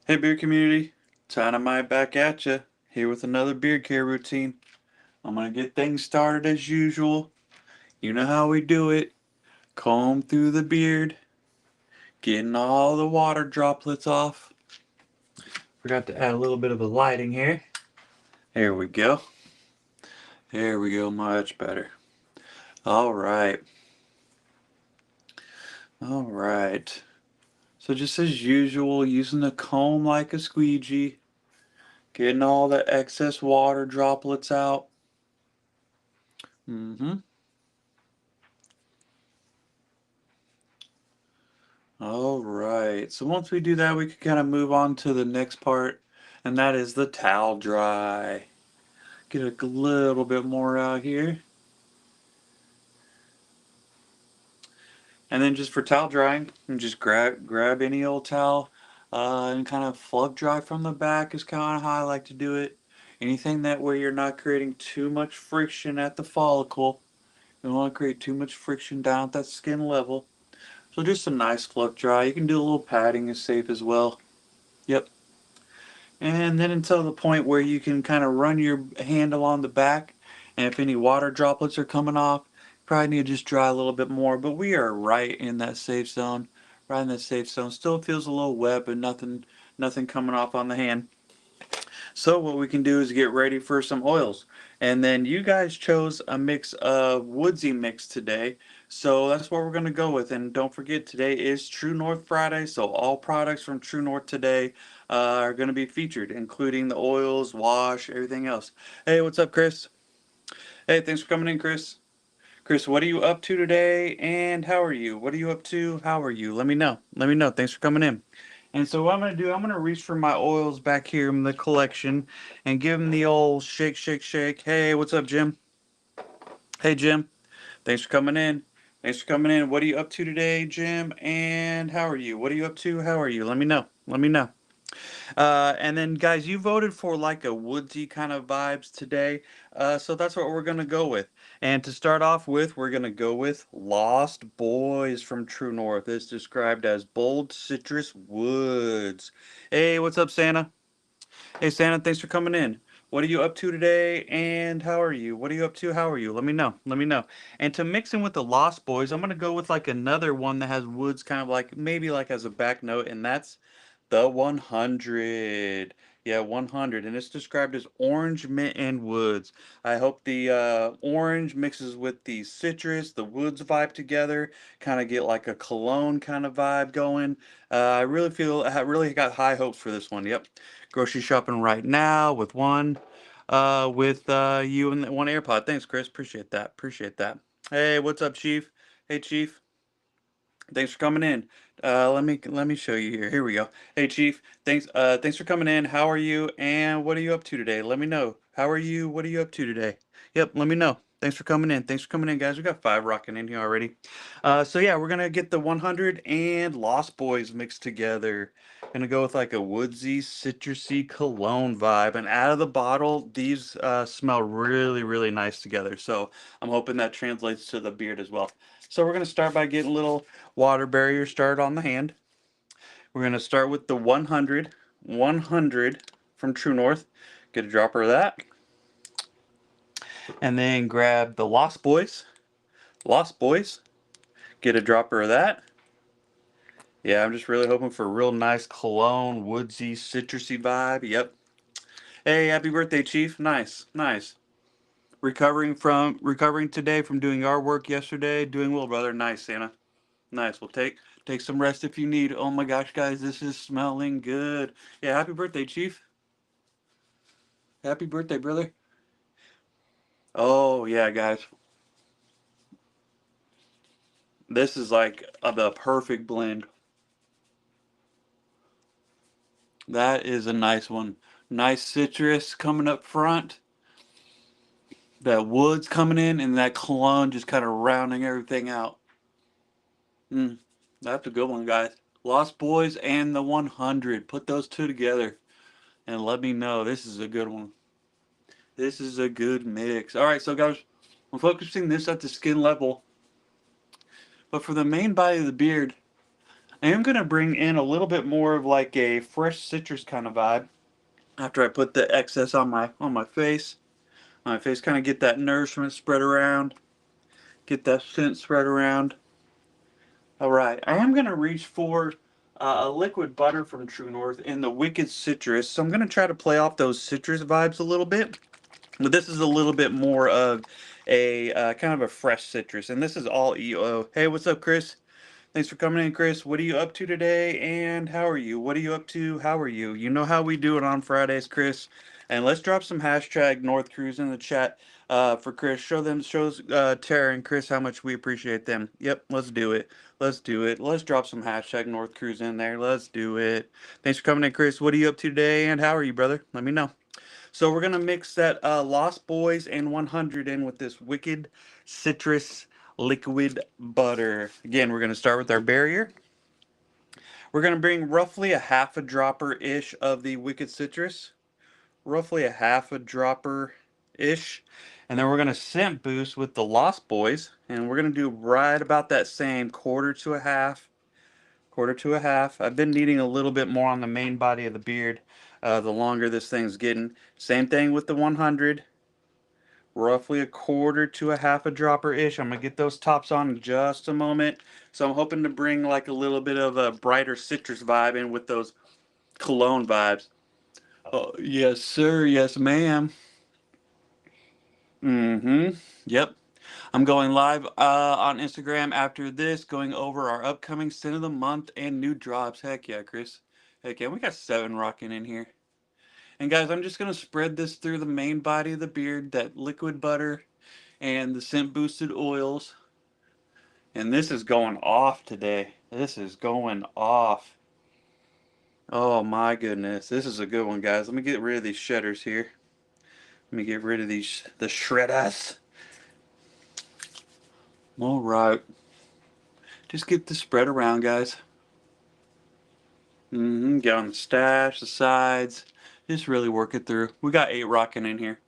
Hey beard community, Dynamite back at ya, here with another beard care routine. I'm gonna get things started as usual. You know how we do it. Comb through the beard, getting all the water droplets off. Forgot to add a little bit of a lighting here. There we go. There we go, much better. Alright. Alright. So just as usual, using the comb like a squeegee, getting all the excess water droplets out. Mm-hmm. All right. So once we do that, we can kind of move on to the next part, and that is the towel dry. Get a little bit more out here. And then just for towel drying, you just grab any old towel and kind of flug dry from the back is kind of how I like to do it. Anything that way you're not creating too much friction at the follicle. You don't want to create too much friction down at that skin level. So just a nice flug dry. You can do a little padding is safe as well. Yep. And then until the point where you can kind of run your hand along the back, and if any water droplets are coming off, probably need to just dry a little bit more. But we are right in that safe zone, right in that safe zone. Still feels a little wet, but nothing coming off on the hand. So what we can do is get ready for some oils. And then you guys chose a mix of woodsy mix today. So that's what we're going to go with. And don't forget, today is True North Friday. So all products from True North today are going to be featured, including the oils, wash, everything else. Hey, what's up, Chris? Hey, thanks for coming in, Chris. Chris, what are you up to today and how are you? What are you up to? How are you? Let me know. Let me know. Thanks for coming in. And so what I'm going to do, I'm going to reach for my oils back here in the collection and give them the old shake, shake, shake. Hey, what's up, Jim? Hey, Jim. Thanks for coming in. Thanks for coming in. What are you up to today, Jim? And how are you? What are you up to? How are you? Let me know. Let me know. And then, guys, you voted for like a woodsy kind of vibes today. So that's what we're going to go with. And to start off with, we're going to go with Lost Boys from True North. It's described as bold citrus woods. Hey, what's up, Santa? Hey, Santa, thanks for coming in. What are you up to today and how are you? What are you up to? How are you? Let me know. Let me know. And to mix in with the Lost Boys, I'm going to go with like another one that has woods kind of like maybe like as a back note, and that's the 100. Yeah, 100. And it's described as orange, mint, and woods. I hope the orange mixes with the citrus, the woods vibe together, kind of get like a cologne kind of vibe going. I really feel, I really got high hopes for this one. Yep. Grocery shopping right now with you and one AirPod. Thanks, Chris. Appreciate that. Appreciate that. Hey, what's up, Chief? Hey, Chief. Thanks for coming in. Let me show you here. Here we go. Hey Chief, thanks for coming in. How are you? And what are you up to today? Let me know. How are you? What are you up to today? Yep, let me know. Thanks for coming in. Thanks for coming in, guys. We got five rocking in here already. So yeah, we're gonna get the 100 and Lost Boys mixed together. Gonna go with like a woodsy, citrusy cologne vibe. And out of the bottle, these smell really, really nice together. So I'm hoping that translates to the beard as well. So we're gonna start by getting a little water barrier started on the hand. We're going to start with the 100 from True North. Get a dropper of that. And then grab the Lost Boys. Lost Boys. Get a dropper of that. Yeah, I'm just really hoping for a real nice cologne, woodsy, citrusy vibe. Yep. Hey, happy birthday, Chief. Nice, nice. Recovering today from doing our work yesterday. Doing well, brother. Nice, Santa. Nice. Well, take some rest if you need. Oh my gosh, guys, this is smelling good. Yeah, happy birthday, Chief. Happy birthday, brother. Oh yeah, guys. This is like the perfect blend. That is a nice one. Nice citrus coming up front. That wood's coming in, and that cologne just kind of rounding everything out. Mm, that's a good one, guys. Lost Boys and the 100. Put those two together and let me know. This is a good one. This is a good mix. All right, so guys, we're focusing this at the skin level, but for the main body of the beard, I am going to bring in a little bit more of like a fresh citrus kind of vibe after I put the excess on my face. My face kind of get that nourishment spread around, get that scent spread around. All right, I am going to reach for a liquid butter from True North in the Wicked Citrus. So I'm going to try to play off those citrus vibes a little bit. But this is a little bit more of a kind of a fresh citrus. And this is all EO. Hey, what's up, Chris? Thanks for coming in, Chris. What are you up to today? And how are you? What are you up to? How are you? You know how we do it on Fridays, Chris. And let's drop some hashtag North Cruise in the chat for Chris. Shows Tara and Chris how much we appreciate them. Yep, let's do it. Let's do it. Let's drop some hashtag North Cruise in there. Let's do it. Thanks for coming in, Chris. What are you up to today? And how are you, brother? Let me know. So we're gonna mix that Lost Boys and 100 in with this Wicked Citrus liquid butter. Again, we're gonna start with our barrier. We're gonna bring roughly a half a dropper ish of the Wicked Citrus, roughly a half a dropper ish, and then we're gonna scent boost with the Lost Boys, and we're gonna do right about that same quarter to a half. Quarter to a half. I've been needing a little bit more on the main body of the beard the longer this thing's getting. Same thing with the 100. Roughly a quarter to a half a dropper ish. I'm gonna get those tops on in just a moment. So I'm hoping to bring like a little bit of a brighter citrus vibe in with those cologne vibes. Oh, yes, sir. Yes, ma'am. Mm-hmm. Yep. I'm going live on Instagram after this, going over our upcoming sin of the month and new drops. Heck yeah, Chris. Heck yeah, we got 7 rocking in here. And guys, I'm just gonna spread this through the main body of the beard, that liquid butter and the scent boosted oils. And this is going off today. This is going off. Oh my goodness. This is a good one, guys. Let me get rid of these shedders here. Let me get rid of the shredders. All right. Just get the spread around, guys. Get on the stash, the sides. Just really work it through. We got 8 rocking in here.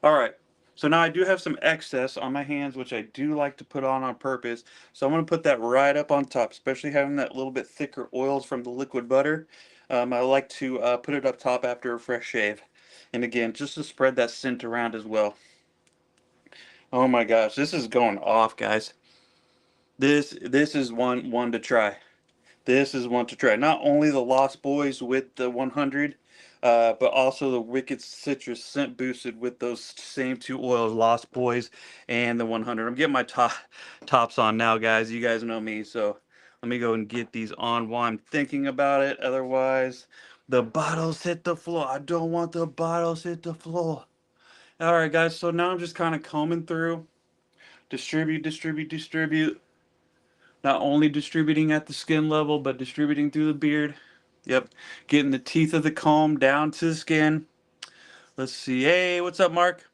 All right. So now I do have some excess on my hands, which I do like to put on purpose. So I'm going to put that right up on top, especially having that little bit thicker oils from the liquid butter. I like to put it up top after a fresh shave. And again, just to spread that scent around as well. Oh my gosh, this is going off, guys. This is one to try. This is one to try. Not only the Lost Boys with the 100, but also the Wicked Citrus scent boosted with those same 2 oils, Lost Boys and the 100. I'm getting my tops on now, guys. You guys know me, so let me go and get these on while I'm thinking about it. Otherwise, the bottles hit the floor. I don't want the bottles hit the floor. All right, guys. So now I'm just kind of combing through, distribute, distribute, distribute. Not only distributing at the skin level, but distributing through the beard. Yep. Getting the teeth of the comb down to the skin. Let's see. Hey, what's up, Mark?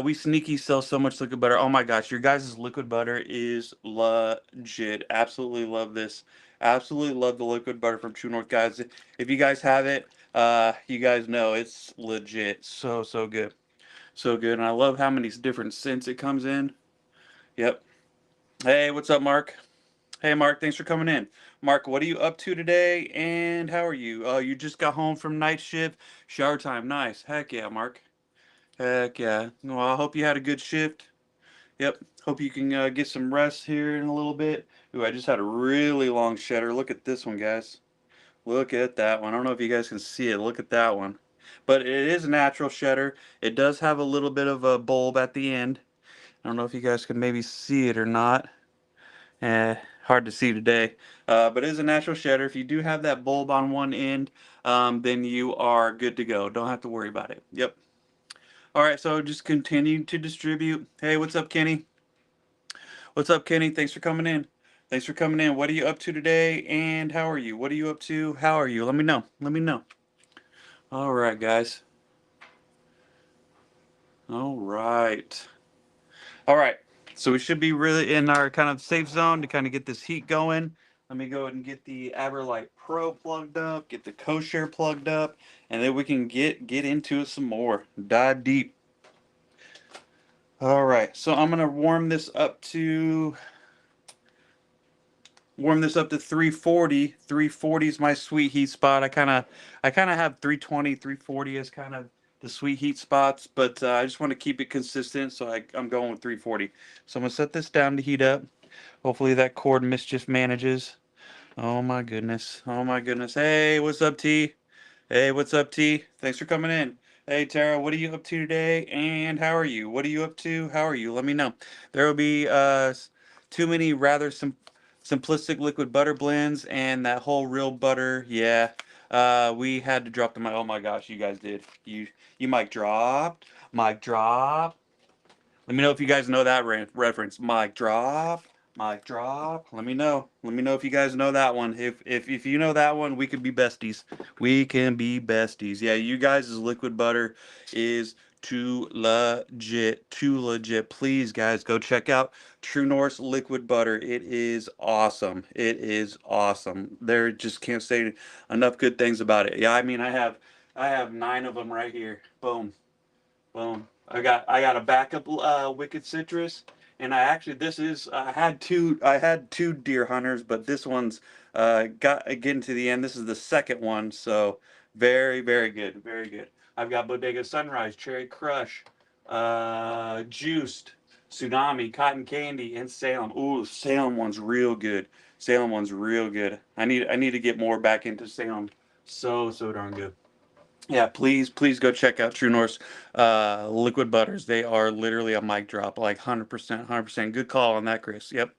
We sneaky sell so much liquid butter. Oh my gosh, your guys' liquid butter is legit. Absolutely love this. Absolutely love the liquid butter from True North, guys. If you guys have it, you guys know it's legit. So, so good. So good. And I love how many different scents it comes in. Yep. Hey, what's up, Mark? Hey, Mark, thanks for coming in. Mark, what are you up to today, and how are you? You just got home from night shift, shower time. Nice. Heck yeah, Mark. Heck yeah. Well, I hope you had a good shift. Yep. Hope you can get some rest here in a little bit. Ooh, I just had a really long shedder. Look at this one, guys. Look at that one. I don't know if you guys can see it. Look at that one. But it is a natural shedder. It does have a little bit of a bulb at the end. I don't know if you guys can maybe see it or not. Hard to see today. But it is a natural shedder. If you do have that bulb on one end, then you are good to go. Don't have to worry about it. Yep. All right, so just continue to distribute. Hey, what's up, Kenny? What's up, Kenny? Thanks for coming in. Thanks for coming in. What are you up to today, and how are you? What are you up to? How are you? Let me know. Let me know. All right, guys. All right. All right. So we should be really in our kind of safe zone to kind of get this heat going. Let me go ahead and get the Aberlight Pro plugged up, get the Kosher plugged up, and then we can get into it some more. Dive deep. All right. So I'm gonna warm this up to warm this up to 340. 340 is my sweet heat spot. I kind of have 320, 340 as kind of the sweet heat spots, but I just want to keep it consistent, so I'm going with 340. So I'm gonna set this down to heat up. Hopefully that cord mischief manages. Oh my goodness. Oh my goodness. Hey, what's up, T? Hey, what's up, T? Thanks for coming in. Hey, Tara, what are you up to today? And how are you? What are you up to? How are you? Let me know. There will be too many rather simplistic liquid butter blends and that whole real butter. Yeah, we had to drop the mic. Oh my gosh, you guys did. You mic dropped. Mic drop. Let me know if you guys know that reference. Mic drop. Mic drop. Let me know. Let me know if you guys know that one. If you know that one, we could be besties. We can be besties. Yeah, you guys' liquid butter is too legit. Too legit. Please, guys, go check out True North's liquid butter. It is awesome. It is awesome. There just can't say enough good things about it. Yeah, I mean, I have 9 of them right here. Boom. Boom. I got a backup Wicked Citrus, and I actually this is I had two deer hunters, but this one's got getting to the end. This is the second one, so very very good, very good. I've got Bodega Sunrise, Cherry Crush, Juiced, Tsunami, Cotton Candy, and Salem. Ooh, Salem one's real good. Salem one's real good. I need to get more back into Salem. So darn good. Yeah, please go check out True North's liquid butters. They are literally a mic drop, like 100%, 100%. Good call on that, Chris. Yep.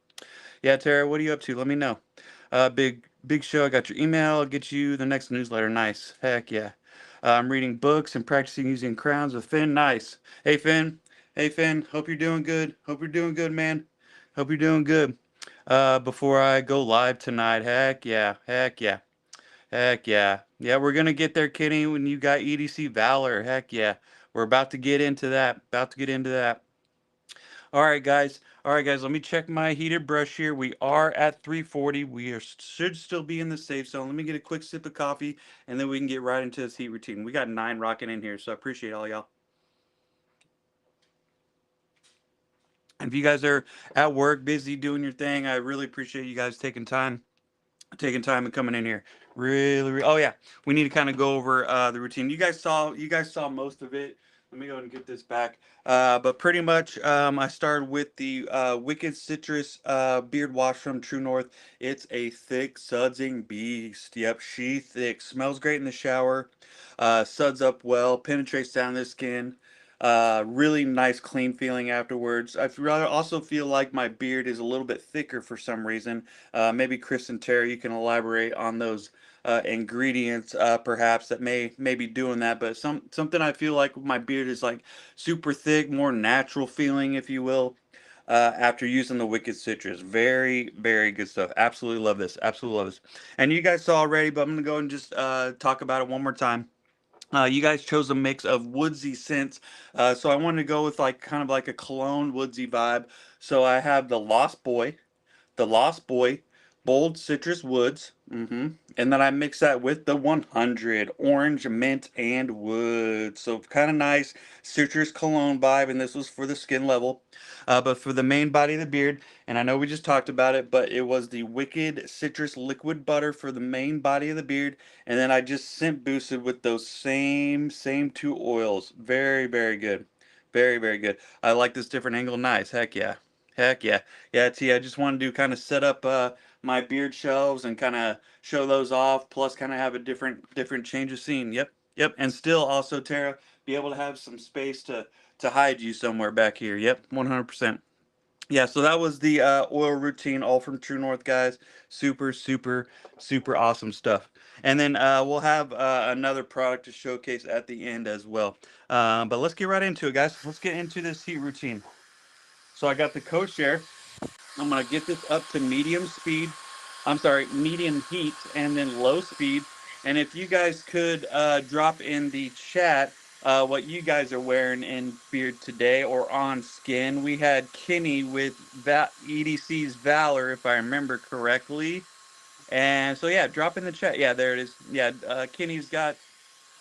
Yeah, Tara, what are you up to? Let me know. Big show. I got your email. I'll get you the next newsletter. Nice. Heck yeah. I'm reading books and practicing using crowns with Finn. Nice. Hey Finn. Hey Finn. Hope you're doing good. Hope you're doing good, man. Hope you're doing good. Before I go live tonight. Heck yeah. Heck yeah. Heck yeah. Yeah, we're gonna get there, Kenny, when you got EDC Valor. Heck yeah. We're about to get into that. About to get into that. All right, guys. All right, guys. Let me check my heated brush here. We are at 340. Should still be in the safe zone. Let me get a quick sip of coffee, and then we can get right into this heat routine. We got 9 rocking in here, so I appreciate all y'all. And if you guys are at work, busy doing your thing, I really appreciate you guys taking time and coming in here. Oh yeah, we need to kind of go over the routine. You guys saw most of it. Let me go and get this back. But pretty much, I started with the Wicked Citrus beard wash from True North. It's a thick sudsing beast. Yep, she thick. Smells great in the shower. Suds up well. Penetrates down the skin. Really nice, clean feeling afterwards. Also feel like my beard is a little bit thicker for some reason. Maybe Chris and Terry, you can elaborate on those ingredients, perhaps that may be doing that. But something I feel like my beard is like super thick, more natural feeling, if you will. After using the Wicked Citrus, very very good stuff. Absolutely love this. Absolutely love this. And you guys saw already, but I'm gonna go and just talk about it one more time. You guys chose a mix of woodsy scents, so I wanted to go with like kind of like a cologne woodsy vibe. So I have the Lost Boy, bold citrus woods, and then I mix that with the 100 orange, mint, and wood. So kind of nice citrus cologne vibe, and this was for the skin level. But for the main body of the beard, and I know we just talked about it, but it was the Wicked Citrus Liquid Butter for the main body of the beard, and then I just scent boosted with those same 2 oils. Very very good, very very good. I like this different angle. Nice. Heck yeah. Heck yeah. Yeah, T, I just wanted to kind of set up my beard shelves and kind of show those off, plus kind of have a different change of scene. Yep. Yep. And still also, Tara, be able to have some space to hide you somewhere back here. Yep, 100%. Yeah, so that was the oil routine, all from True North, guys. Super, super, super awesome stuff. And then we'll have another product to showcase at the end as well. But let's get right into it, guys. Let's get into this heat routine. So I got the co-share. I'm gonna get this up to medium speed. I'm sorry, medium heat and then low speed. And if you guys could drop in the chat what you guys are wearing in beard today or on skin. We had Kenny with EDC's Valor, if I remember correctly. And so yeah, drop in the chat. Yeah, there it is. Yeah, Kenny's got.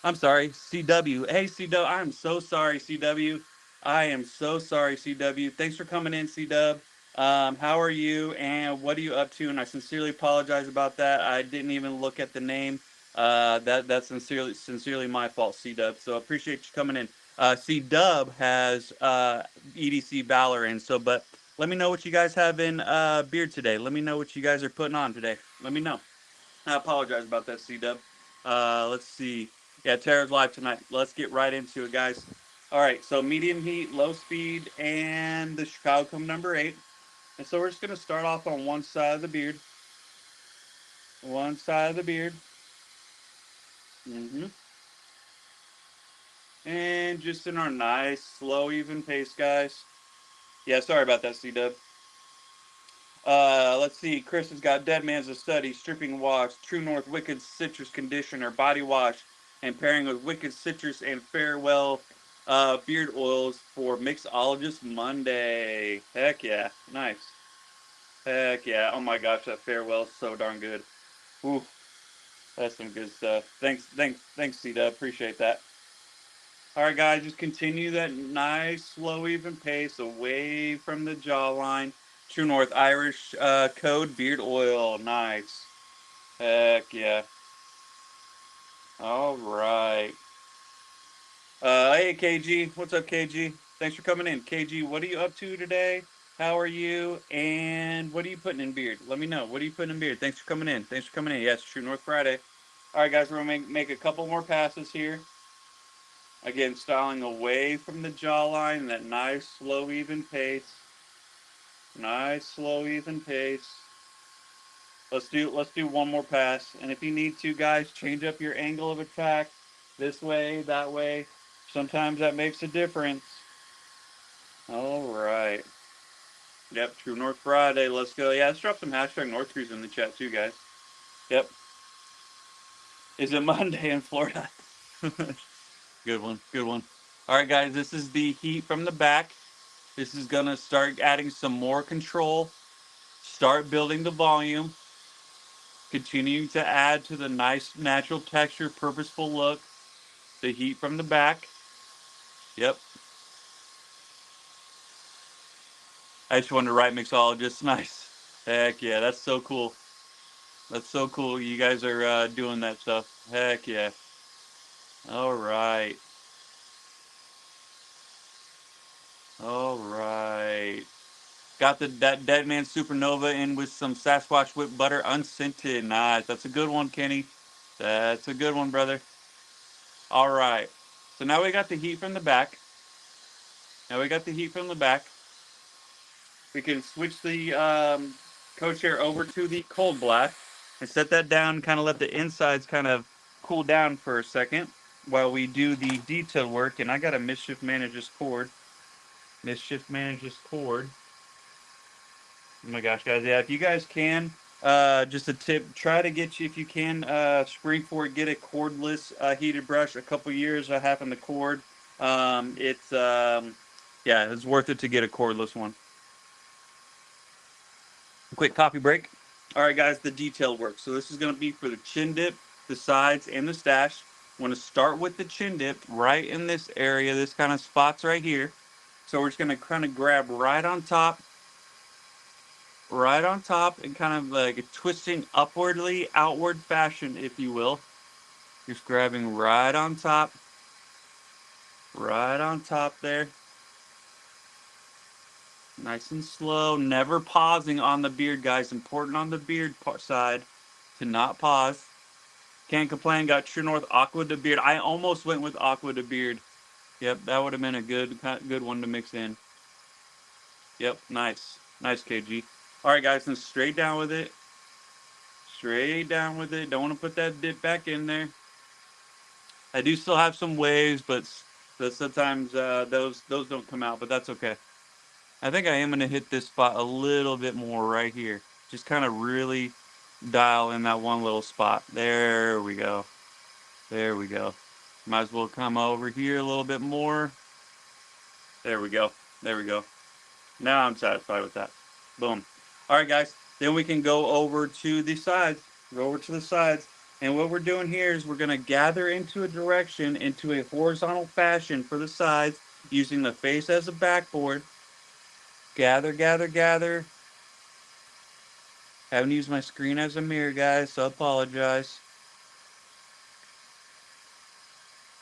I'm sorry, CW. Hey, CW. I'm so sorry, CW. I am so sorry, CW. Thanks for coming in, CW. How are you, and what are you up to? And I sincerely apologize about that. I didn't even look at the name. That's sincerely my fault, C Dub. So appreciate you coming in. C Dub has EDC Valor in. So, but let me know what you guys have in beer today. Let me know what you guys are putting on today. Let me know. I apologize about that, C Dub. Let's see. Yeah, Tara's live tonight. Let's get right into it, guys. All right, so medium heat, low speed, and the Chicago Come number 8. And so we're just going to start off on one side of the beard. One side of the beard. hmm And just in our nice, slow, even pace, guys. Yeah, sorry about that, C-Dub. Let's see. Chris has got Dead Man's a Study, Stripping Wash, True North Wicked Citrus Conditioner, Body Wash, and pairing with Wicked Citrus and Farewell beard oils for Mixologist Monday. Heck yeah. Nice. Heck yeah. Oh my gosh, that Farewell is so darn good. Ooh. That's some good stuff. Thanks, C-Dub. Appreciate that. All right, guys, just continue that nice, slow, even pace away from the jawline. True North Irish Code Beard Oil. Nice. Heck yeah. All right. Hey, KG. What's up, KG? Thanks for coming in. KG, what are you up to today? How are you? And what are you putting in beard? Let me know. What are you putting in beard? Thanks for coming in. Thanks for coming in. Yes, True North Friday. All right, guys, we're going to make a couple more passes here. Again, styling away from the jawline, that nice, slow, even pace. Nice, slow, even pace. Let's do one more pass. And if you need to, guys, change up your angle of attack. This way, that way. Sometimes that makes a difference. All right. Yep, True North Friday. Let's go. Yeah, let's drop some hashtag North Cruise in the chat too, guys. Yep. Is it Monday in Florida? Good one. Good one. All right, guys, this is the heat from the back. This is going to start adding some more control, start building the volume, continuing to add to the nice natural texture, purposeful look, the heat from the back. Yep. I just wanted to write mixologist. Nice. Heck yeah, that's so cool. That's so cool. You guys are doing that stuff. Heck yeah. All right. All right. Got that Dead Man Supernova in with some Sasquatch whipped butter unscented. Nice. That's a good one, Kenny. That's a good one, brother. All right. So now we got the heat from the back. Now we got the heat from the back. We can switch the co-chair over to the cold black and set that down, kind of let the insides kind of cool down for a second while we do the detail work. And I got to mischief manage this cord. Mischief manage this cord. Oh my gosh, guys. Yeah, if you guys can, just a tip, try to get you, if you can, spring for it, get a cordless heated brush. A couple years I have in the cord. It's, yeah, it's worth it to get a cordless one. Quick coffee break. All right, guys, the detail work. So this is going to be for the chin dip, the sides, and the stash. I want to start with the chin dip right in this area, this kind of spots right here. So we're just going to kind of grab right on top, and kind of like a twisting upwardly, outward fashion, if you will. Just grabbing right on top there. Nice and slow, never pausing on the beard, guys. Important on the beard side to not pause. Can't complain. Got True North Aqua de Beard. I almost went with Aqua de Beard. Yep, that would have been a good one to mix in. Yep, nice. Nice, KG. All right, guys, and straight down with it. Straight down with it. Don't want to put that dip back in there. I do still have some waves, but sometimes those don't come out, but that's okay. I think I am going to hit this spot a little bit more right here. Just kind of really dial in that one little spot. There we go. There we go. Might as well come over here a little bit more. There we go. There we go. Now I'm satisfied with that. Boom. All right, guys. Then we can go over to the sides. Go over to the sides. And what we're doing here is we're going to gather into a direction, into a horizontal fashion for the sides, using the face as a backboard. Gather, gather, gather. Haven't used my screen as a mirror, guys, so I apologize.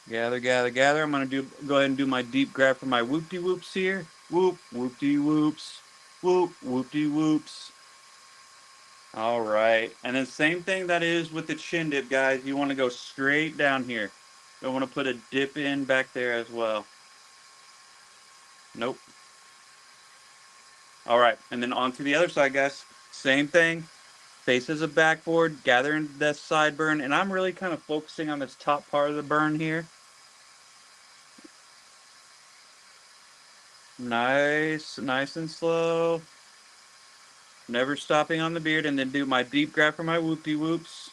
Gather, gather, gather. I'm gonna go ahead and do my deep grab for my whoop-de whoops here. Whoop, whoop-de whoops. Whoop, whoop-de whoops. All right. And then same thing that is with the chin dip, guys. You want to go straight down here. Don't want to put a dip in back there as well. Nope. All right. And then on to the other side, guys. Same thing. Face as a backboard, gathering that side burn. And I'm really kind of focusing on this top part of the burn here. Nice, nice and slow. Never stopping on the beard. And then do my deep grab for my whoopty whoops.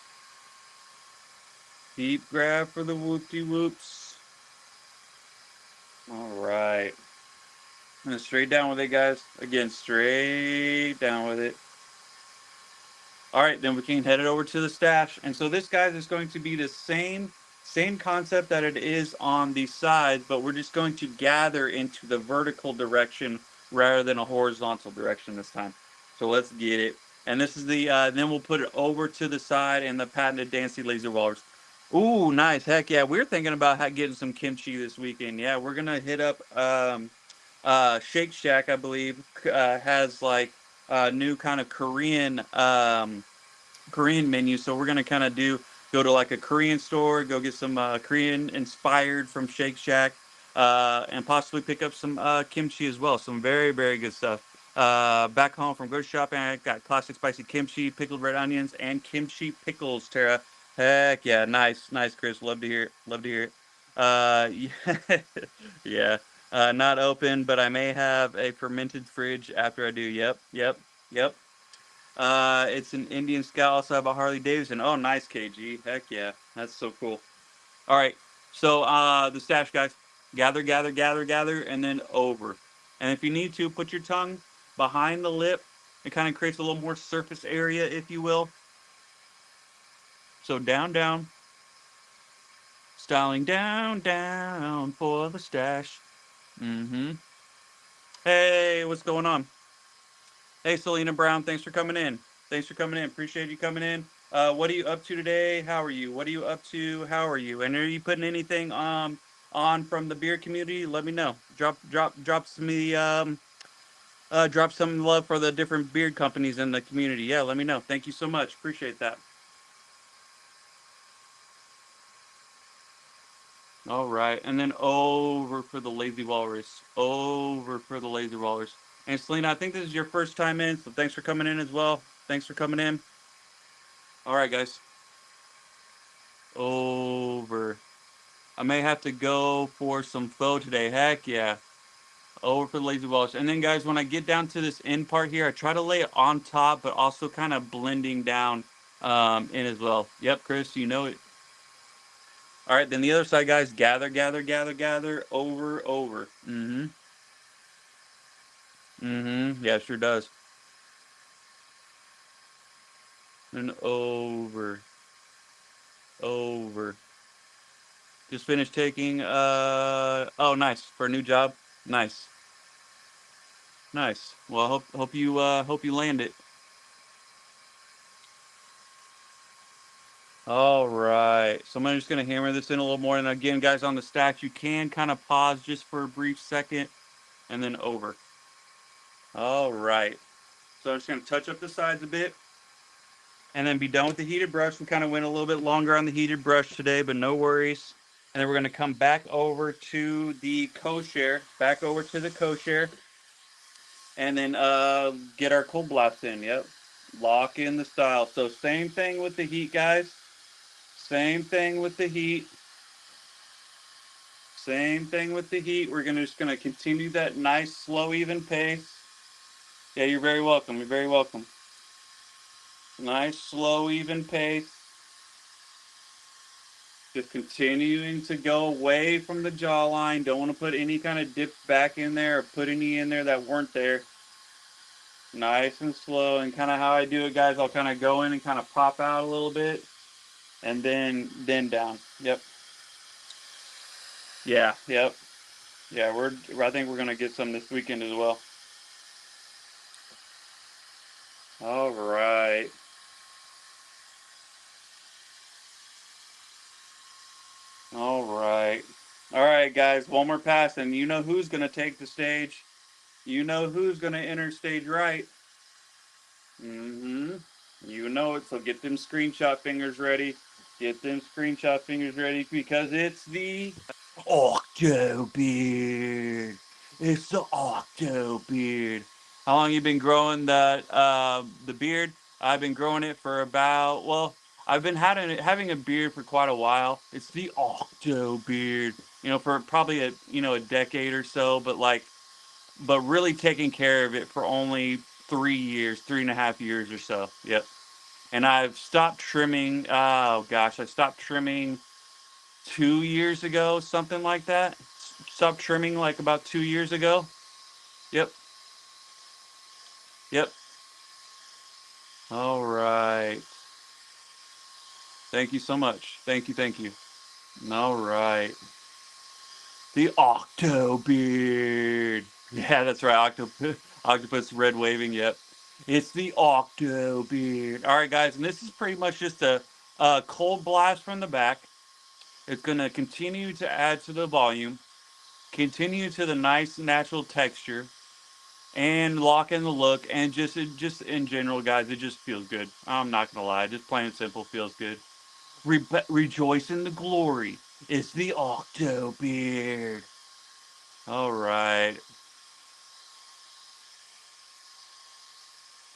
Deep grab for the whoopty whoops. All right. And then straight down with it, guys. Again, straight down with it. All right, then we can head it over to the stash. And so this, guys, is going to be the same concept that it is on the sides, but we're just going to gather into the vertical direction rather than a horizontal direction this time. So let's get it. And this is the, then we'll put it over to the side and the patented Dancy Laser Walrus. Ooh, nice. Heck yeah. We're thinking about getting some kimchi this weekend. Yeah, we're going to hit up Shake Shack, I believe, has like new kind of Korean menu. So we're gonna kind of go to like a Korean store, go get some Korean inspired from Shake Shack, and possibly pick up some kimchi as well. Some very good stuff. Back home from grocery shopping, I got classic spicy kimchi, pickled red onions, and kimchi pickles. Tara, heck yeah, nice, Chris. Love to hear it. Love to hear it. Yeah, yeah. Not open, but I may have a fermented fridge after I do. Yep. It's an Indian Scout. Also have a Harley Davidson. Oh, nice, KG. Heck yeah, that's so cool. All right, so the stash, guys. Gather, and then over. And if you need to, put your tongue behind the lip. It kind of creates a little more surface area, if you will. So down, styling down for the stash. Mm-hmm. Hey, what's going on? Hey, Selena Brown, thanks for coming in. Thanks for coming in. Appreciate you coming in. What are you up to today? How are you? What are you up to? How are you? And are you putting anything on from the beer community? Let me know. Drop some drop some love for the different beard companies in the community. Yeah, let me know. Thank you so much. Appreciate that. All right, and then over for the Lazy Walrus. Over for the Lazy Walrus. And Selena, I think this is your first time in, so thanks for coming in as well. Thanks for coming in. All right, guys. Over. I may have to go for some pho today. Heck yeah. Over for the lazy Welsh. And then, guys, when I get down to this end part here, I try to lay it on top, but also kind of blending down in as well. Yep, Chris, you know it. All right, then the other side, guys, gather, over. Yeah, it sure does. And over. Just finished taking, oh, nice, for a new job. Nice. Nice. Well, hope you land it. All right. So I'm just going to hammer this in a little more. And again, guys, on the stacks, you can kind of pause just for a brief second and then over. All right. So I'm just going to touch up the sides a bit and then be done with the heated brush. We kind of went a little bit longer on the heated brush today, but no worries. And then we're going to come back over to the co-share, and then get our cold blast in. Yep. Lock in the style. So same thing with the heat, guys. Same thing with the heat. Same thing with the heat. We're just gonna continue that nice, slow, even pace. Yeah, you're very welcome. You're very welcome. Nice, slow, even pace. Just continuing to go away from the jawline. Don't want to put any kind of dip back in there or put any in there that weren't there. Nice and slow. And kind of how I do it, guys, I'll kind of go in and kind of pop out a little bit and then down. Yep. Yeah, yep. Yeah, I think we're gonna get some this weekend as well. All right. All right. All right, guys. One more pass, and you know who's gonna take the stage. You know who's gonna enter stage right. Mm-hmm. You know it. So get them screenshot fingers ready. Get them screenshot fingers ready because it's the Octo Beard. It's the Octo Beard. How long you been growing the beard? I've been growing it for about I've been having a beard for quite a while. It's the Octo Beard. For probably a decade or so, but really taking care of it for only 3 years, 3.5 years or so. Yep. And I've stopped trimming. Oh gosh, I stopped trimming 2 years ago, something like that. Stopped trimming like about 2 years ago. Yep. Yep. All right. Thank you so much. Thank you. Thank you. All right. The Octobeard. Yeah, that's right. Octopus red waving. Yep. It's the Octobeard. All right, guys, and this is pretty much just a cold blast from the back. It's going to continue to add to the volume, continue to the nice natural texture, and lock in the look. And just in general, guys, it just feels good. I'm not gonna lie, just plain and simple feels good. Rejoice in the glory. It's the Octobeard. All right.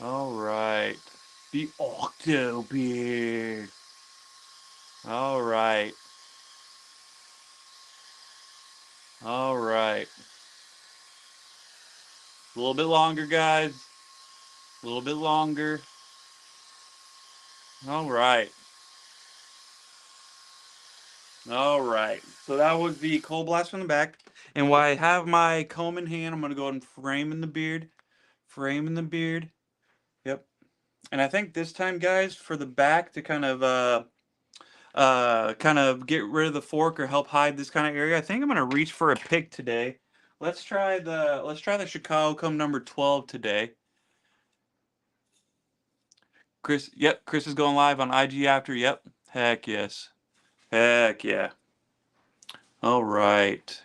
All right. The Octobeard. All right. All right. A little bit longer, guys. A little bit longer. All right. All right. So that was the cold blast from the back. And while I have my comb in hand, I'm going to go ahead and frame in the beard. Frame in the beard. Yep. And I think this time, guys, for the back to kind of get rid of the fork or help hide this kind of area, I think I'm going to reach for a pick today. Let's try the Chicago comb number 12 today. Chris, yep, Chris is going live on IG after. Yep. Heck yes. Heck yeah. All right.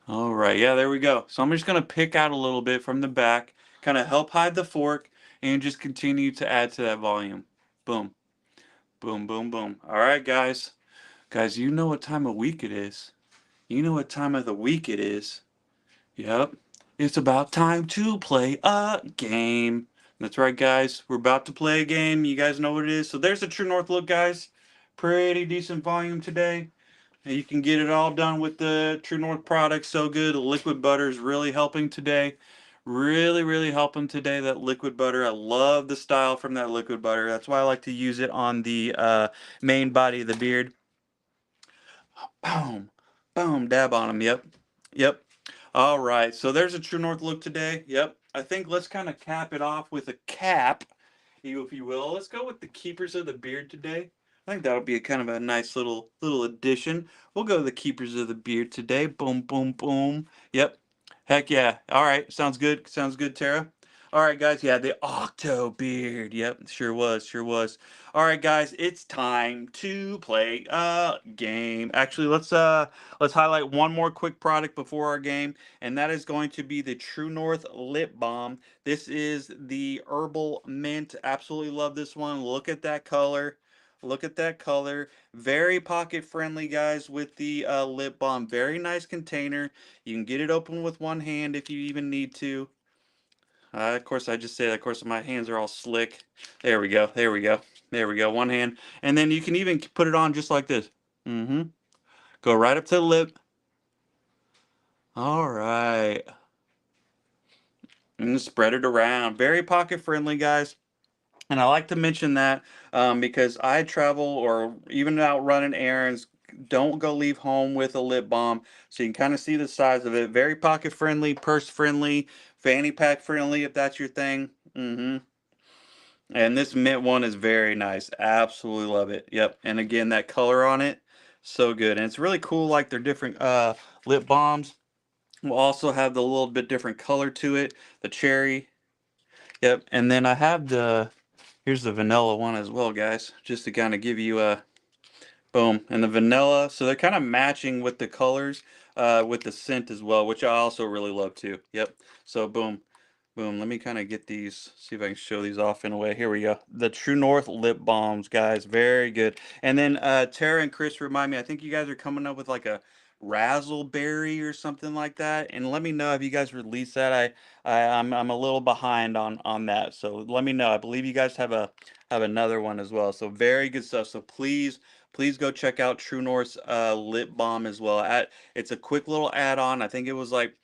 All right, yeah, there we go. So I'm just gonna pick out a little bit from the back, kind of help hide the fork, and just continue to add to that volume. Boom, boom, boom, boom. All right, guys. Guys, you know what time of week it is. You know what time of the week it is. Yep. It's about time to play a game. That's right, guys. We're about to play a game. You guys know what it is. So there's a True North look, guys. Pretty decent volume today. You can get it all done with the True North product. So good. The liquid butter is really helping today. Really, really helping today. That liquid butter. I love the style from that liquid butter. That's why I like to use it on the main body of the beard. Boom. Boom. Dab on them. Yep. Yep. All right. So there's a True North look today. Yep. I think let's kind of cap it off with a cap, if you will. Let's go with the keepers of the beard today. I think that'll be a kind of a nice little addition. We'll go with the keepers of the beard today. Boom, boom, boom. Yep. Heck yeah. All right. Sounds good. Sounds good, Tara. All right, guys. Yeah, the Octo beard. Yep. Sure was. Sure was. All right, guys. It's time to play a game. Actually, let's highlight one more quick product before our game, and that is going to be the True North Lip Balm. This is the Herbal Mint. Absolutely love this one. Look at that color. Look at that color. Very pocket friendly, guys, with the lip balm. Very nice container. You can get it open with one hand if you even need to. Of course, I just say that. Of course, my hands are all slick. There we go. There we go. There we go. One hand. And then you can even put it on just like this. Mm-hmm. Go right up to the lip. All right. And spread it around. Very pocket friendly, guys. And I like to mention that because I travel or even out running errands, don't go leave home with a lip balm. So you can kind of see the size of it. Very pocket friendly, purse friendly, fanny pack friendly if that's your thing. And this mint one is very nice. Absolutely love it. Yep. And again, that color on it, so good. And it's really cool, like their different lip balms will also have the little bit different color to it. The cherry. Yep. And then I have here's the vanilla one as well, guys, just to kind of give you a boom. And the vanilla, so they're kind of matching with the colors, with the scent as well, which I also really love too. Yep. So boom. Boom. Let me kind of get these, see if I can show these off in a way. Here we go. The True North lip balms, guys. Very good. And then Tara and Chris remind me, I think you guys are coming up with like a razzleberry or something like that. And let me know if you guys release that. I'm a little behind on that. So let me know. I believe you guys have another one as well. So very good stuff. So please go check out True North's lip balm as well. It's a quick little add-on. I think it was like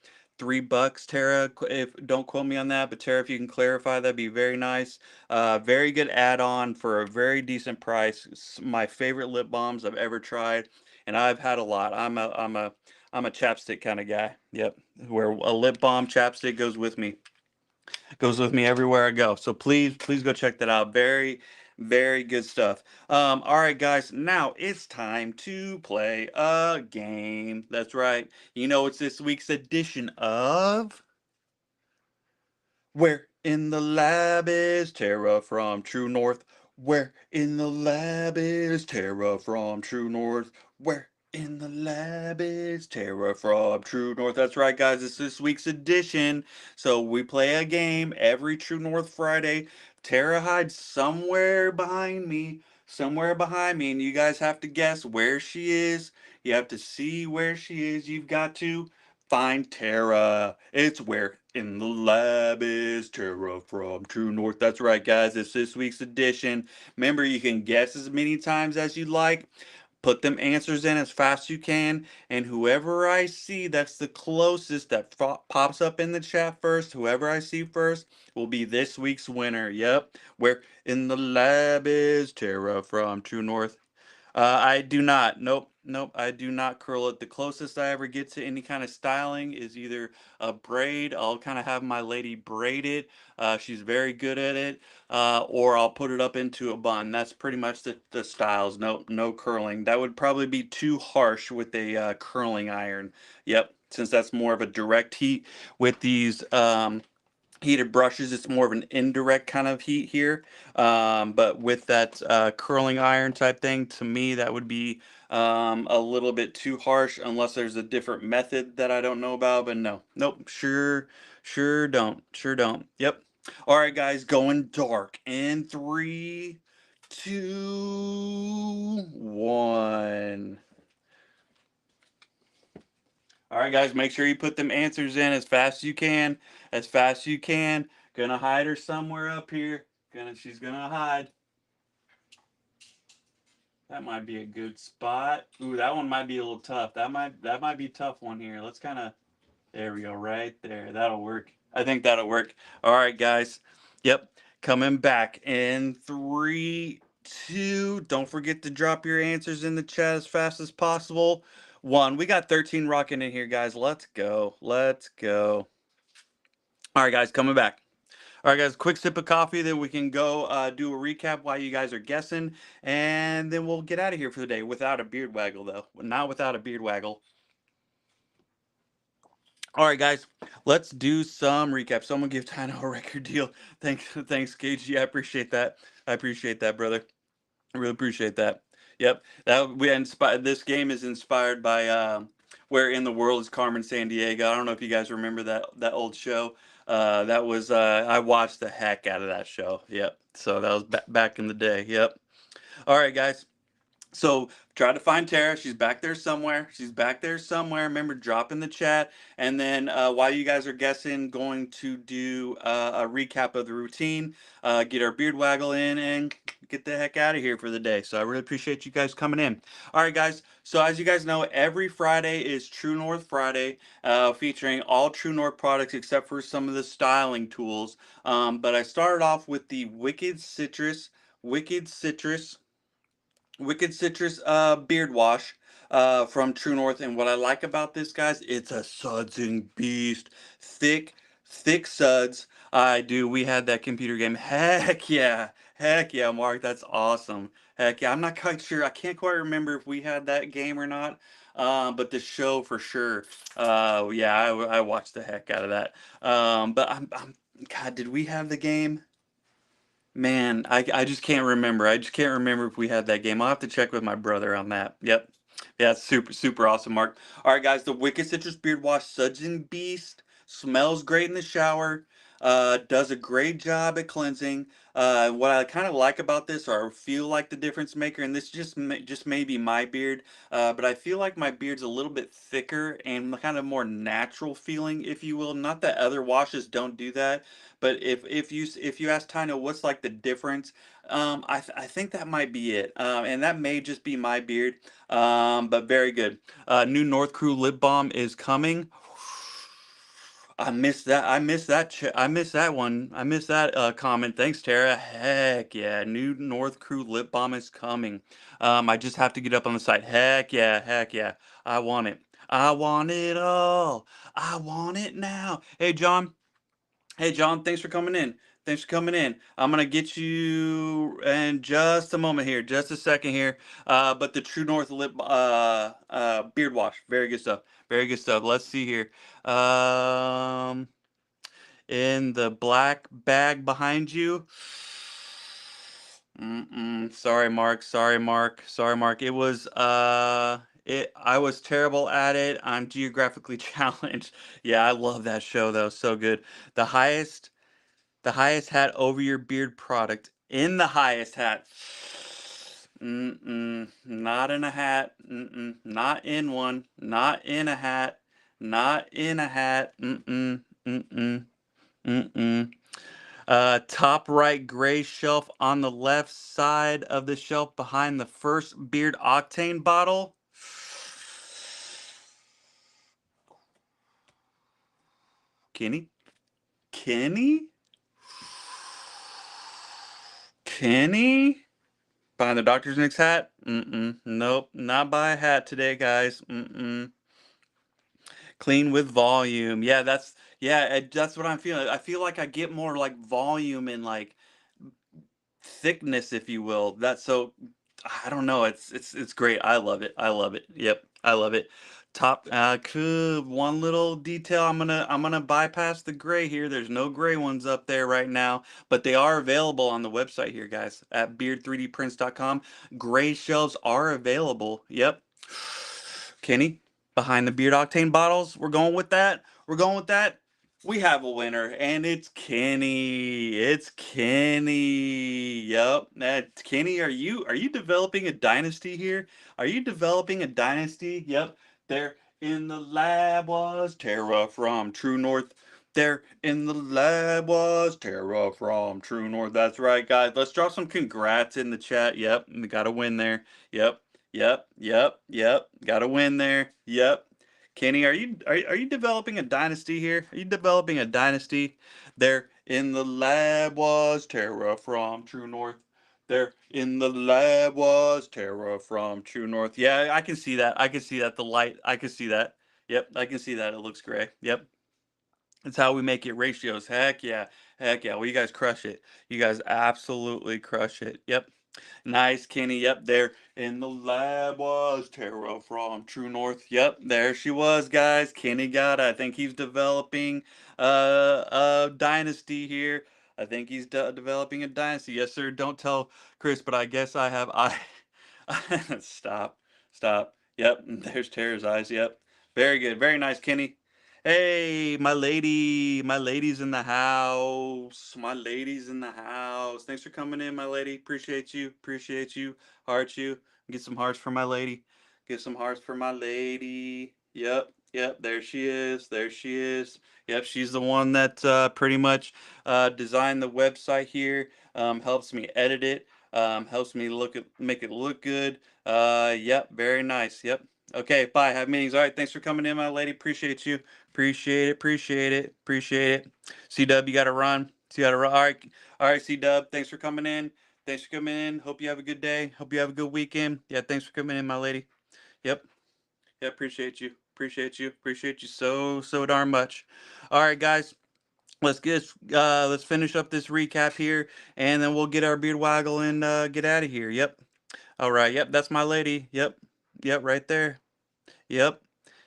$3, Tara. If don't quote me on that, but Tara, if you can clarify, that'd be very nice. Very good add-on for a very decent price. It's my favorite lip balms I've ever tried, and I've had a lot. I'm a chapstick kind of guy. Yep, where a lip balm chapstick goes with me everywhere I go. So please go check that out. Very good stuff. All right, guys. Now it's time to play a game. That's right. You know, it's this week's edition of Where in the Lab is Tara from True North? Where in the lab is Tara from True North? Where in the lab is Tara from True North? That's right, guys. It's this week's edition. So we play a game every True North Friday. Tara hides somewhere behind me, and you guys have to guess where she is. You have to see where she is. You've got to find Tara. It's Where in the Lab is Tara from True North. That's right, guys. It's this week's edition. Remember, you can guess as many times as you like. Put them answers in as fast as you can, and whoever I see that's the closest that pops up in the chat first, whoever I see first, will be this week's winner. Yep. Where in the lab is Tara from True North? I do not. Nope. I do not curl it. The closest I ever get to any kind of styling is either a braid. I'll kind of have my lady braid it. She's very good at it. Or I'll put it up into a bun. That's pretty much the styles. No curling. That would probably be too harsh with a curling iron. Yep. Since that's more of a direct heat with these heated brushes, it's more of an indirect kind of heat here, but with that curling iron type thing, to me that would be a little bit too harsh unless there's a different method that I don't know about. But nope, sure don't. Yep. All right, guys, going dark in 3, 2, 1. All right, guys, make sure you put them answers in as fast as you can. As fast as you can. Gonna hide her somewhere up here. She's gonna hide. That might be a good spot. Ooh, that one might be a little tough. That might be a tough one here. Let's kind of, there we go, right there. That'll work. I think that'll work. All right, guys. Yep, coming back in 3, 2. Don't forget to drop your answers in the chat as fast as possible. 1. We got 13 rocking in here, guys. Let's go. Let's go. All right, guys, coming back. All right, guys, quick sip of coffee, then we can go do a recap while you guys are guessing, and then we'll get out of here for the day without a beard waggle, though. Not without a beard waggle. All right, guys, let's do some recap. Someone give Tino a record deal. Thanks, KG. I appreciate that. I appreciate that, brother. I really appreciate that. Yep, that we inspired. This game is inspired by Where in the World is Carmen Sandiego. I don't know if you guys remember that old show. That was I watched the heck out of that show. Yep. So that was back in the day. Yep. All right, guys. So try to find Tara. She's back there somewhere. She's back there somewhere. Remember, drop in the chat. And then while you guys are guessing, going to do a recap of the routine, get our beard waggle in, and get the heck out of here for the day. So I really appreciate you guys coming in. All right, guys. So as you guys know, every Friday is True North Friday, featuring all True North products except for some of the styling tools. But I started off with the Wicked Citrus beard wash from True North. And what I like about this, guys, it's a sudsing beast. Thick, thick suds. I do. We had that computer game. Heck yeah. Heck yeah, Mark. That's awesome. Heck yeah. I'm not quite sure. I can't quite remember if we had that game or not. But the show for sure. Yeah, I watched the heck out of that. But I'm God, did we have the game? Man, I just can't remember. I just can't remember if we had that game. I'll have to check with my brother on that. Yep. Yeah, super awesome, Mark. All right, guys, the Wicked Citrus Beard Wash Sudsing Beast smells great in the shower. Does a great job at cleansing. What I kind of like about this, or feel like the difference maker, and this just may be my beard, but I feel like my beard's a little bit thicker and kind of more natural feeling, if you will. Not that other washes don't do that, but if you ask Tino what's like the difference, I think that might be it, and that may just be my beard, but very good. New North Crew lip balm is coming. I missed that. I missed that. I missed that one. I missed that comment. Thanks, Tara. Heck yeah, new North Crew lip balm is coming. I just have to get up on the site. Heck yeah, heck yeah. I want it. I want it all. I want it now. Hey, John. Hey, John, thanks for coming in. Thanks for coming in. I'm gonna get you in just a moment here, just a second here. But the True North lip beard wash, very good stuff. Very good stuff. Let's see here. Um, in the black bag behind you. Sorry, Mark. Sorry, Mark. Sorry, Mark. It was I was terrible at it. I'm geographically challenged. Yeah, I love that show though. So good. The highest the highest hat over your beard product. In the highest hat. Not in a hat. Not in one. Not in a hat. Not in a hat. Mm-mm. Top right gray shelf on the left side of the shelf behind the first beard octane bottle. Kenny? Kenny? Kenny? Behind the doctor's Nick's hat? Nope, not by a hat today, guys. Clean with volume. That's what I'm feeling. I feel like I get more like volume and like thickness, if you will. That's so I don't know. It's great. I love it. I love it. Yep, I love it. Top cool. One little detail. I'm gonna bypass the gray here. There's no gray ones up there right now, but they are available on the website here, guys, at beard3dprints.com. Gray shelves are available. Yep. Kenny, behind the beard octane bottles. We're going with that. We're going with that. We have a winner, and it's Kenny. It's Kenny. Yep. Kenny, are you developing a dynasty here? Are you developing a dynasty? Yep. There in the lab was Tara from True North. There in the lab was Tara from True North. That's right, guys. Let's drop some congrats in the chat. Yep. We got a win there. Yep. Yep. Got a win there. Yep. Kenny, are you developing a dynasty here? Are you developing a dynasty? There in the lab was Tara from True North. There in the lab was Tara from True North. Yeah, I can see that. I can see that. The light. I can see that. Yep, I can see that. It looks gray. Yep. That's how we make it ratios. Heck yeah. Heck yeah. Well, you guys crush it. You guys absolutely crush it. Yep. Nice, Kenny. Yep, there in the lab was Tara from True North. Yep, there she was, guys. Kenny got it. I think he's developing a dynasty here. I think he's developing a dynasty. Yes, sir. Don't tell Chris, but I guess I have. Stop. Stop. Yep, there's Tara's eyes. Yep. Very good. Very nice, Kenny. Hey, my lady. My lady's in the house. My lady's in the house. Thanks for coming in, my lady. Appreciate you. Appreciate you. Heart you. Get some hearts for my lady. Get some hearts for my lady. Yep. There she is. There she is. Yep, she's the one that pretty much designed the website here. Helps me edit it. Helps me make it look good. Yep, very nice. Yep. Okay, bye. Have meetings. All right. Thanks for coming in, my lady. Appreciate you. Appreciate it. C Dub, you got to run. So you got to run. All right. C Dub, thanks for coming in. Thanks for coming in. Hope you have a good day. Hope you have a good weekend. Yeah, thanks for coming in, my lady. Yep. Yeah, appreciate you. Appreciate you so darn much. All right, guys. Let's finish up this recap here, and then we'll get our beard waggle and get out of here. Yep. All right. Yep. That's my lady. Yep. Yep. Right there. Yep.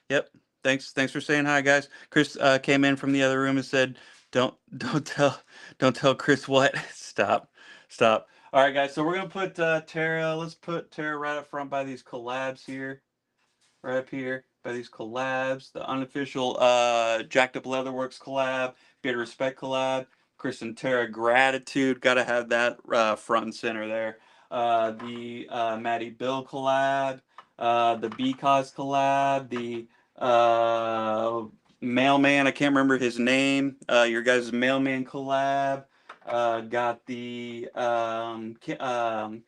Yep. Thanks for saying hi, guys. Chris came in from the other room and said Don't tell Chris what. Stop. Stop. All right, guys. So we're gonna put Tara. Let's put Tara right up front by these collabs here, right up here by these collabs. The unofficial Jacked Up Leatherworks collab, Beard Respect collab, Chris and Tara Gratitude. Gotta have that front and center there. The Maddie Bill collab, the Because collab, the uh, Mailman. I can't remember his name. Your guys' Mailman collab. Got the Kev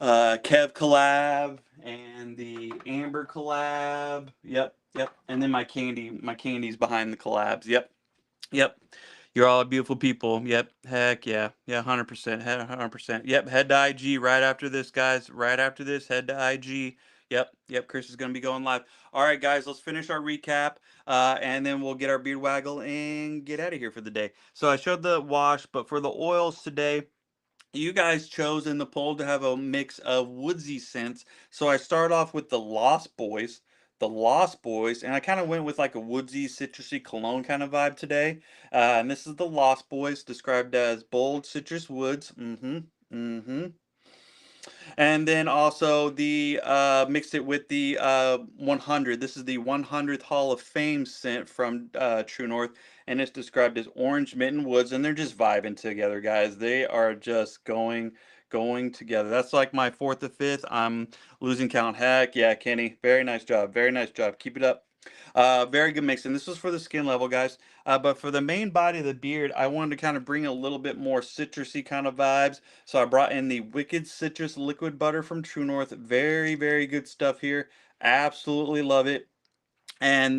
collab and the Amber collab. Yep, yep. And then my candy's behind the collabs. Yep, yep. You're all beautiful people. Yep. Heck yeah. Yeah, 100%. 100%. Yep. Head to IG right after this, guys. Right after this, head to IG. Yep. Yep. Chris is going to be going live. All right, guys, let's finish our recap and then we'll get our beard waggle and get out of here for the day. So I showed the wash, but for the oils today, you guys chose in the poll to have a mix of woodsy scents. So I start off with the Lost Boys. The Lost Boys, and I kind of went with like a woodsy, citrusy cologne kind of vibe today. And this is the Lost Boys, described as bold citrus woods. Mm-hmm. Mm-hmm. And then also the mixed it with the 100. This is the 100th Hall of Fame scent from True North, and it's described as orange mitten woods, and they're just vibing together, guys. They are just going together. That's like my fourth or fifth. I'm losing count. Heck yeah, Kenny. Very nice job. Very nice job. Keep it up. Very good mix. And this was for the skin level, guys. But for the main body of the beard, I wanted to kind of bring a little bit more citrusy kind of vibes. So I brought in the Wicked Citrus Liquid Butter from True North. Very, very good stuff here. Absolutely love it. And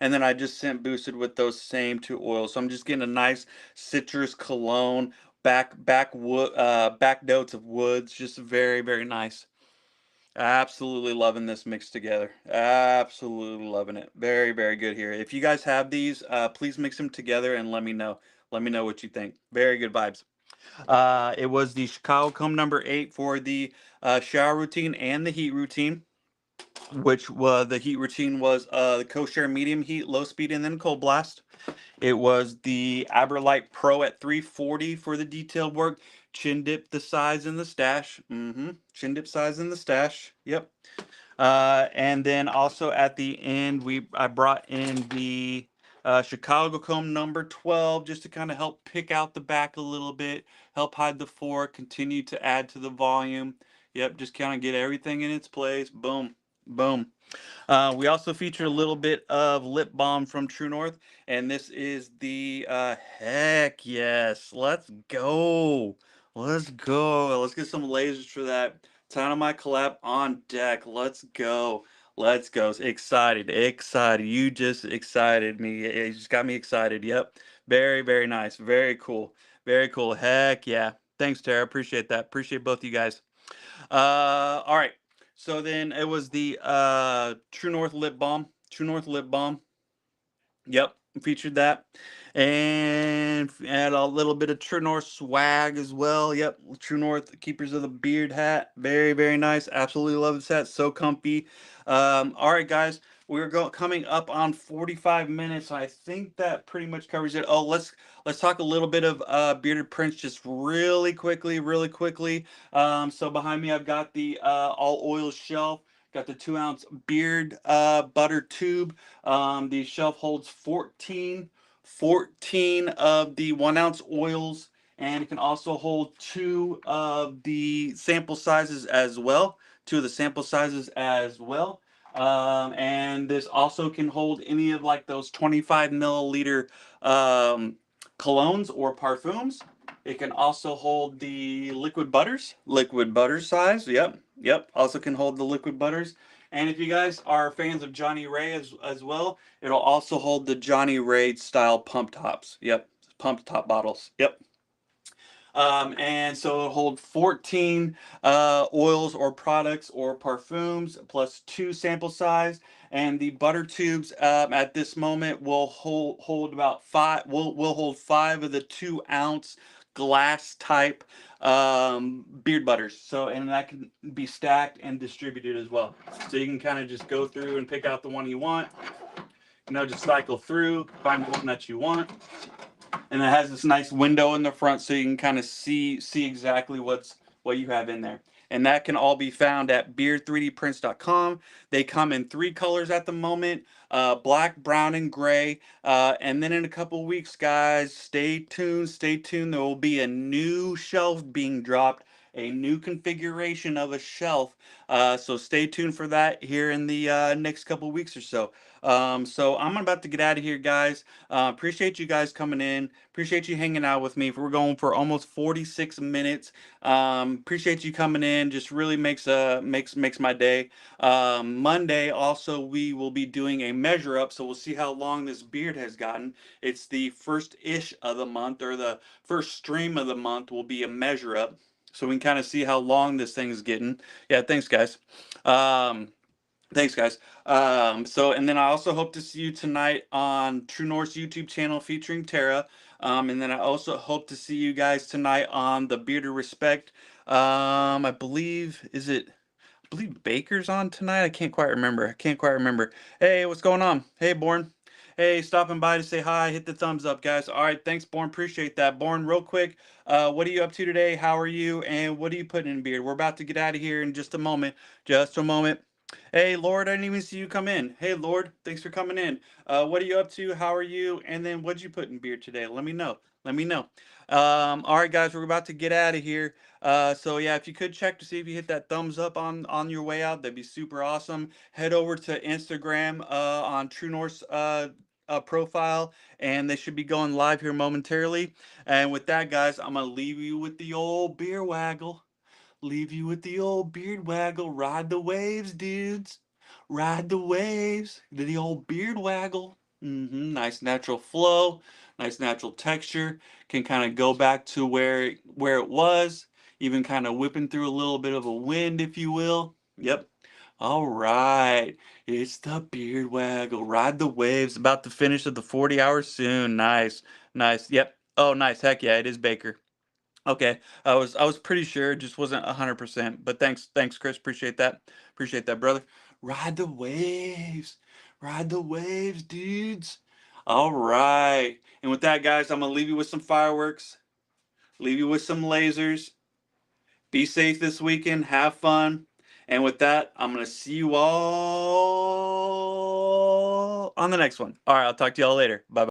then I just scent boosted with those same two oils. So I'm just getting a nice citrus cologne, back notes of woods. Just very, very nice. Absolutely loving this mix together. Absolutely loving it. Very, very good here. If you guys have these, please mix them together and let me know. Let me know what you think. Very good vibes. It was the Chicago Comb number 8 for the shower routine and the heat routine, which was the heat routine was the kosher medium heat, low speed, and then cold blast. It was the Aberlite Pro at 340 for the detailed work. Chin dip the size in the stash. Chin dip size in the stash. Yep. And then also at the end, I brought in the Chicago Comb number 12 just to kind of help pick out the back a little bit, help hide the fork, continue to add to the volume. Yep, just kind of get everything in its place. Boom, boom. We also feature a little bit of lip balm from True North, and this is the heck yes. Let's go. Let's go. Let's get some lasers for that. Time of my collab on deck. Let's go. Let's go. Excited. Excited. You just excited me. You just got me excited. Yep. Very, very nice. Very cool. Very cool. Heck yeah. Thanks, Tara. Appreciate that. Appreciate both you guys. All right. So then it was the True North lip balm. True North lip balm. Yep, featured that. And add a little bit of True North swag as well. Yep, True North Keepers of the Beard hat. Very, very nice. Absolutely love this hat. So comfy. All right, guys. We're coming up on 45 minutes. I think that pretty much covers it. Oh, let's talk a little bit of bearded prints just really quickly, really quickly. So behind me, I've got the all oil shelf. Got the 2-ounce beard butter tube. The shelf holds 14 of the 1-ounce oils, and it can also hold 2 of the sample sizes as well. 2 of the sample sizes as well. And this also can hold any of like those 25 milliliter colognes or parfums. It can also hold the liquid butter size. Yep, yep. Also can hold the liquid butters. And if you guys are fans of Johnny Ray as well, it'll also hold the Johnny Ray style pump tops. Yep, pump top bottles. Yep. And so it'll hold 14 oils or products or parfums plus 2 sample size. And the butter tubes at this moment will hold about 5. Will hold 5 of the 2-ounce glass type beard butters. So and that can be stacked and distributed as well. So you can kind of just go through and pick out the one you want. Just cycle through, find the one that you want. And it has this nice window in the front so you can kind of see exactly what you have in there. And that can all be found at beard3dprints.com. They come in 3 colors at the moment, black, brown, and gray. And then in a couple weeks, guys, stay tuned, stay tuned. There will be a new shelf being dropped, a new configuration of a shelf. So stay tuned for that here in the next couple weeks or so. So I'm about to get out of here, guys. Appreciate you guys coming in. Appreciate you hanging out with me. We're going for almost 46 minutes. Appreciate you coming in. Just really makes my day. Monday also we will be doing a measure up, so we'll see how long this beard has gotten. It's the first ish of the month, or the first stream of the month will be a measure up, so we can kind of see how long this thing is getting. Yeah, thanks guys. Um, Thanks, guys. So, and then I also hope to see you tonight on True North's YouTube channel featuring Tara. And then I also hope to see you guys tonight on the Beard of Respect. I believe, I believe Baker's on tonight. I can't quite remember. I can't quite remember. Hey, what's going on? Hey, Born. Hey, stopping by to say hi. Hit the thumbs up, guys. All right, thanks, Born. Appreciate that. Born, real quick, what are you up to today? How are you? And what are you putting in beard? We're about to get out of here in just a moment. Just a moment. Hey, Lord, I didn't even see you come in. Hey, Lord, thanks for coming in. What are you up to? How are you? And then what'd you put in beard today? Let me know. Let me know. All right, guys, we're about to get out of here. So yeah, if you could check to see if you hit that thumbs up on your way out, that'd be super awesome. Head over to Instagram on True North's profile, and they should be going live here momentarily. And with that, guys, I'm gonna leave you with the old beer waggle. Leave you with the old beard waggle. Ride the waves, dudes. Ride the waves. The old beard waggle. Nice natural flow. Nice natural texture. Can kind of go back to where it was. Even kind of whipping through a little bit of a wind, if you will. Yep. All right. It's the beard waggle. Ride the waves. About to finish at the 40 hours soon. Nice. Nice. Yep. Oh, nice. Heck yeah, it is Baker. Okay, I was pretty sure, it just wasn't 100%. But thanks, Chris. Appreciate that, brother. Ride the waves, dudes. All right, and with that, guys, I'm gonna leave you with some fireworks. Leave you with some lasers. Be safe this weekend. Have fun. And with that, I'm gonna see you all on the next one. All right, I'll talk to y'all later. Bye.